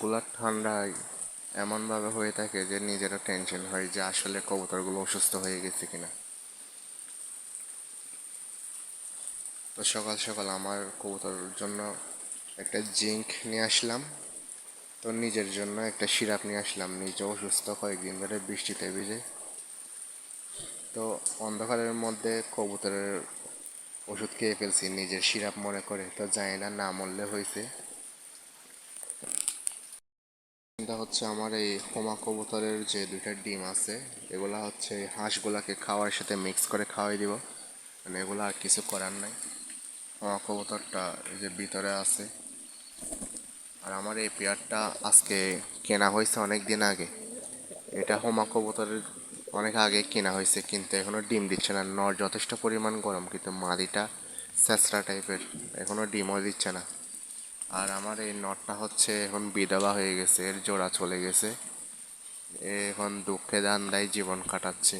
গুলা ঠান্ডায় এমনভাবে হয়ে থাকে যে নিজেরও টেনশন হয় যে আসলে কবুতরগুলো অসুস্থ হয়ে গেছে কিনা। তো সকাল সকাল আমার কবুতরের জন্য একটা জিঙ্ক নিয়ে আসলাম, তো নিজের জন্য একটা সিরাপ নিয়ে আসলাম। নিজে অসুস্থ, কয়েকদিন ধরে বৃষ্টিতে ভিজে। তো অন্ধকারের মধ্যে কবুতরের ওষুধ খেয়ে ফেলছি নিজের সিরাপ মনে করে, তো জানি না, না মরলে হয়েছে। চিন্তা হচ্ছে আমার এই হোমা কবুতরের যে দুইটা ডিম আছে, এগুলা হচ্ছে হাঁসগুলাকে খাওয়ার সাথে মিক্স করে খাওয়াই দিব। মানে এগুলো আর কিছু করার নাই। হোমা কবুতরটা এই যে ভিতরে আছে। আর আমার এই পেয়ারটা আজকে কেনা হয়েছে অনেক দিন আগে। এটা হোমা কবুতরের অনেক আগে কেনা হয়েছে, কিন্তু এখনো ডিম দিচ্ছে না। নর যথেষ্ট পরিমাণ গরম, কিন্তু মাদিটা স্যাঁচড়া টাইপের, এখনো ডিমও দিচ্ছে না। আর আমার এই নটটা হচ্ছে এখন বিধবা হয়ে গেছে, এর জোড়া চলে গেছে। এ এখন দুঃখে দান্দায় জীবন কাটাচ্ছে।